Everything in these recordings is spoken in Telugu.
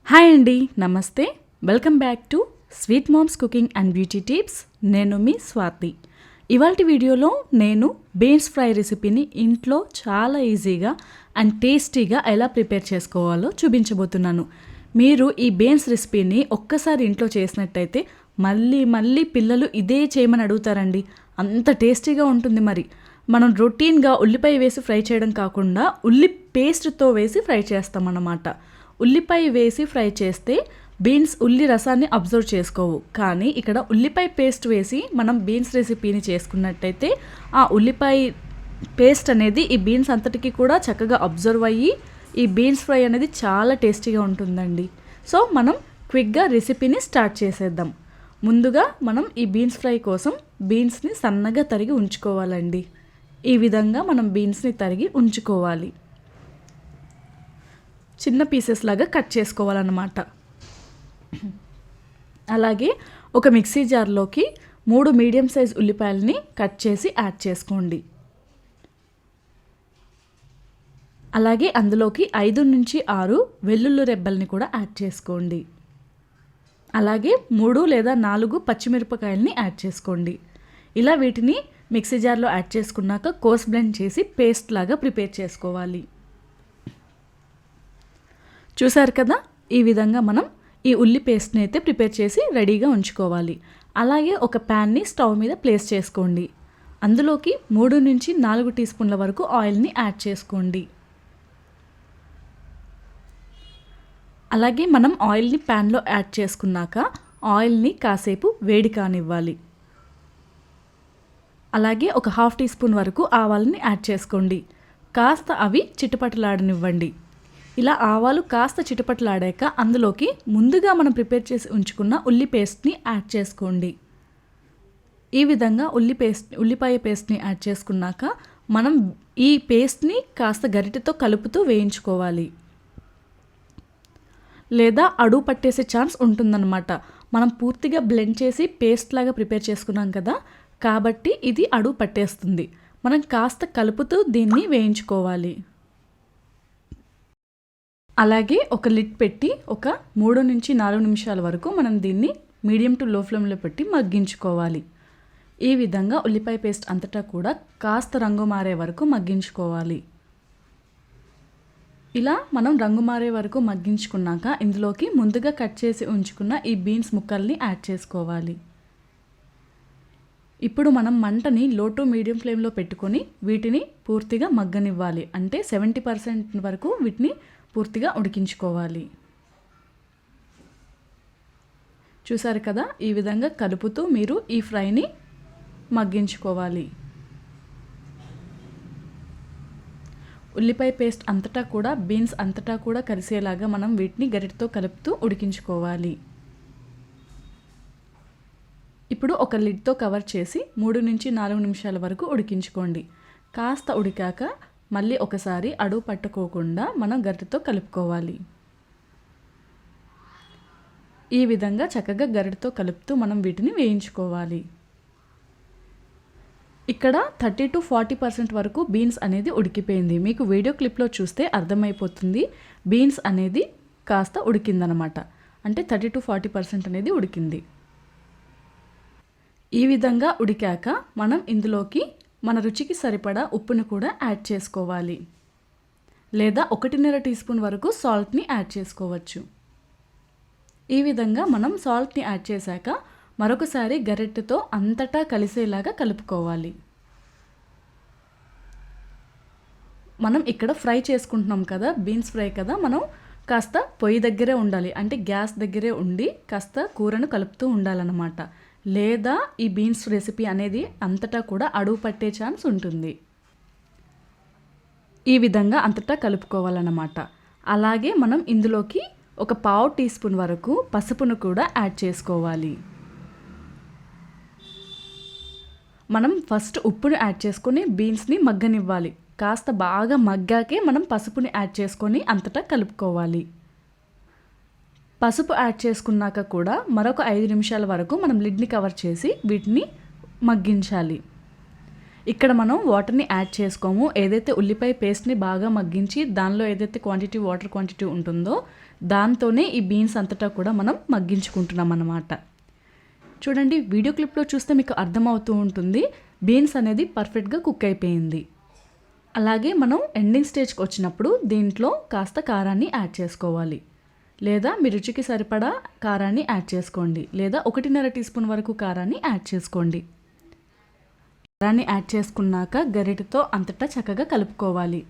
హాయ్ అండి, నమస్తే. Welcome back to sweet moms cooking and beauty tips. నేను మీ స్వాతి. ఇవాల్టి వీడియోలో నేను బీన్స్ ఫ్రై రెసిపీని ఇంట్లో చాలా ఈజీగా అండ్ టేస్టీగా ఎలా ప్రిపేర్ చేసుకోవాలో చూపించబోతున్నాను. మీరు ఈ బీన్స్ రెసిపీని ఒక్కసారి ఇంట్లో చేసినట్టయితే మళ్ళీ పిల్లలు ఇదే చేయమని అడుగుతారండి. అంత టేస్టీగా ఉంటుంది. మరి మనం రొటీన్గా ఉల్లిపాయ వేసి ఫ్రై చేయడం కాకుండా ఉల్లి పేస్ట్తో వేసి ఫ్రై చేస్తామన్నమాట. ఉల్లిపాయ వేసి ఫ్రై చేస్తే బీన్స్ ఉల్లి రసాన్ని అబ్జర్వ్ చేసుకోవు. కానీ ఇక్కడ ఉల్లిపాయ పేస్ట్ వేసి మనం బీన్స్ రెసిపీని చేసుకున్నట్టయితే ఆ ఉల్లిపాయ పేస్ట్ అనేది ఈ బీన్స్ అంతటికి కూడా చక్కగా అబ్జర్వ్ అయ్యి ఈ బీన్స్ ఫ్రై అనేది చాలా టేస్టీగా ఉంటుందండి. సో మనం క్విక్గా రెసిపీని స్టార్ట్ చేసేద్దాం. ముందుగా మనం ఈ బీన్స్ ఫ్రై కోసం బీన్స్ని సన్నగా తరిగి ఉంచుకోవాలండి. ఈ విధంగా మనం బీన్స్ని తరిగి ఉంచుకోవాలి. చిన్న పీసెస్ లాగా కట్ చేసుకోవాలన్నమాట. అలాగే ఒక మిక్సీ జార్లోకి 3 మీడియం సైజ్ ఉల్లిపాయలని కట్ చేసి యాడ్ చేసుకోండి. అలాగే అందులోకి 5 నుంచి 6 వెల్లుల్లి రెబ్బల్ని కూడా యాడ్ చేసుకోండి. అలాగే 3 లేదా 4 పచ్చిమిరపకాయలని యాడ్ చేసుకోండి. ఇలా వీటిని మిక్సీ జార్లో యాడ్ చేసుకున్నాక కోర్స్ బ్లెండ్ చేసి పేస్ట్ లాగా ప్రిపేర్ చేసుకోవాలి. చూసారు కదా, ఈ విధంగా మనం ఈ ఉల్లి పేస్ట్ని అయితే ప్రిపేర్ చేసి రెడీగా ఉంచుకోవాలి. అలాగే ఒక ప్యాన్ని స్టవ్ మీద ప్లేస్ చేసుకోండి. అందులోకి 3 నుంచి 4 టీ స్పూన్ల వరకు ఆయిల్ని యాడ్ చేసుకోండి. అలాగే మనం ఆయిల్ని ప్యాన్లో యాడ్ చేసుకున్నాక ఆయిల్ని కాసేపు వేడి కానివ్వాలి. అలాగే ఒక 1/2 టీ స్పూన్ వరకు ఆవాలని యాడ్ చేసుకోండి. కాస్త అవి చిటపటలాడనివ్వండి. ఇలా ఆవాలు కాస్త చిటపటలాడాక అందులోకి ముందుగా మనం ప్రిపేర్ చేసి ఉంచుకున్న ఉల్లి పేస్ట్ని యాడ్ చేసుకోండి. ఈ విధంగా ఉల్లిపాయ పేస్ట్ని యాడ్ చేసుకున్నాక మనం ఈ పేస్ట్ని కాస్త గరిటెతో కలుపుతూ వేయించుకోవాలి. లేదా అడుగు పట్టేసే ఛాన్స్ ఉంటుందన్నమాట. మనం పూర్తిగా బ్లెండ్ చేసి పేస్ట్ లాగా ప్రిపేర్ చేసుకున్నాం కదా, కాబట్టి ఇది అడుగు పట్టేస్తుంది. మనం కాస్త కలుపుతూ దీన్ని వేయించుకోవాలి. అలాగే ఒక లిడ్ పెట్టి ఒక 3 నుంచి 4 నిమిషాల వరకు మనం దీన్ని మీడియం టు లో ఫ్లేమ్లో పెట్టి మగ్గించుకోవాలి. ఈ విధంగా ఉల్లిపాయ పేస్ట్ అంతటా కూడా కాస్త రంగు మారే వరకు మగ్గించుకోవాలి. ఇలా మనం రంగు మారే వరకు మగ్గించుకున్నాక ఇందులోకి ముందుగా కట్ చేసి ఉంచుకున్న ఈ బీన్స్ ముక్కల్ని యాడ్ చేసుకోవాలి. ఇప్పుడు మనం మంటని లో టు మీడియం ఫ్లేమ్లో పెట్టుకొని వీటిని పూర్తిగా మగ్గనివ్వాలి. అంటే 70% వరకు వీటిని పూర్తిగా ఉడికించుకోవాలి. చూసారు కదా, ఈ విధంగా కలుపుతూ మీరు ఈ ఫ్రైని మగ్గించుకోవాలి. ఉల్లిపాయ పేస్ట్ అంతటా కూడా బీన్స్ అంతటా కూడా కలిసేలాగా మనం వీటిని గరిటెతో కలుపుతూ ఉడికించుకోవాలి. ఇప్పుడు ఒక లిడ్తో కవర్ చేసి 3 నుంచి 4 నిమిషాల వరకు ఉడికించుకోండి. కాస్త ఉడికాక మళ్ళీ ఒకసారి అడుగు పట్టుకోకుండా మనం గరిటెతో కలుపుకోవాలి. ఈ విధంగా చక్కగా గరిటెతో కలుపుతూ మనం వీటిని వేయించుకోవాలి. ఇక్కడ 30 to 40% వరకు బీన్స్ అనేది ఉడికిపోయింది. మీకు వీడియో క్లిప్లో చూస్తే అర్థమైపోతుంది. బీన్స్ అనేది కాస్త ఉడికిందనమాట. అంటే 30 to 40% అనేది ఉడికింది. ఈ విధంగా ఉడికాక మనం ఇందులోకి మన రుచికి సరిపడా ఉప్పును కూడా యాడ్ చేసుకోవాలి. లేదా 1.5 టీ స్పూన్ వరకు సాల్ట్ని యాడ్ చేసుకోవచ్చు. ఈ విధంగా మనం సాల్ట్ని యాడ్ చేశాక మరొకసారి గరిటెతో అంతటా కలిసేలాగా కలుపుకోవాలి. మనం ఇక్కడ ఫ్రై చేసుకుంటున్నాం కదా, బీన్స్ ఫ్రై కదా, మనం కాస్త పొయ్యి దగ్గరే ఉండాలి. అంటే గ్యాస్ దగ్గరే ఉండి కాస్త కూరను కలుపుతూ ఉండాలన్నమాట. లేదా ఈ బీన్స్ రెసిపీ అనేది అంతటా కూడా అడుగు పట్టే ఛాన్స్ ఉంటుంది. ఈ విధంగా అంతటా కలుపుకోవాలన్నమాట. అలాగే మనం ఇందులోకి ఒక 1/2 టీ స్పూన్ వరకు పసుపును కూడా యాడ్ చేసుకోవాలి. మనం ఫస్ట్ ఉప్పును యాడ్ చేసుకొని బీన్స్ని మగ్గనివ్వాలి. కాస్త బాగా మగ్గాకే మనం పసుపుని యాడ్ చేసుకొని అంతటా కలుపుకోవాలి. పసుపు యాడ్ చేసుకున్నాక కూడా మరొక 5 నిమిషాల వరకు మనం లిడ్ని కవర్ చేసి వీటిని మగ్గించాలి. ఇక్కడ మనం వాటర్ని యాడ్ చేసుకోము. ఏదైతే ఉల్లిపాయ పేస్ట్ని బాగా మగ్గించి దానిలో ఏదైతే వాటర్ క్వాంటిటీ ఉంటుందో దాంతోనే ఈ బీన్స్ అంతటా కూడా మనం మగ్గించుకుంటున్నాం అన్నమాట. చూడండి, వీడియో క్లిప్లో చూస్తే మీకు అర్థమవుతూ ఉంటుంది బీన్స్ అనేది పర్ఫెక్ట్గా కుక్ అయిపోయింది. అలాగే మనం ఎండింగ్ స్టేజ్కి వచ్చినప్పుడు దీంట్లో కాస్త కారాన్ని యాడ్ చేసుకోవాలి. లేదా మీ రుచికి సరిపడా కారాన్ని యాడ్ చేసుకోండి, లేదా 1.5 టీ స్పూన్ వరకు కారాన్ని యాడ్ చేసుకోండి. కారాన్ని యాడ్ చేసుకున్నాక గరిటెతో అంతటా చక్కగా కలుపుకోవాలి.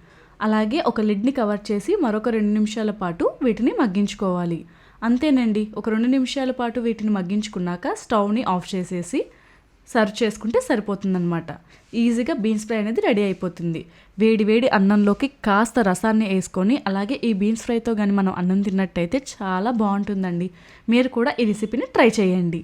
అలాగే ఒక లిడ్ని కవర్ చేసి మరొక 2 నిమిషాల పాటు వీటిని మగ్గించుకోవాలి. అంతేనండి, ఒక 2 నిమిషాల పాటు వీటిని మగ్గించుకున్నాక స్టవ్ని ఆఫ్ చేసేసి సర్వ్ చేసుకుంటే సరిపోతుందన్నమాట. ఈజీగా బీన్స్ ఫ్రై అనేది రెడీ అయిపోతుంది. వేడి వేడి అన్నంలోకి కాస్త రసాన్ని వేసుకొని అలాగే ఈ బీన్స్ ఫ్రైతో కానీ మనం అన్నం తిన్నట్టయితే చాలా బాగుంటుందండి. మీరు కూడా ఈ రెసిపీని ట్రై చేయండి.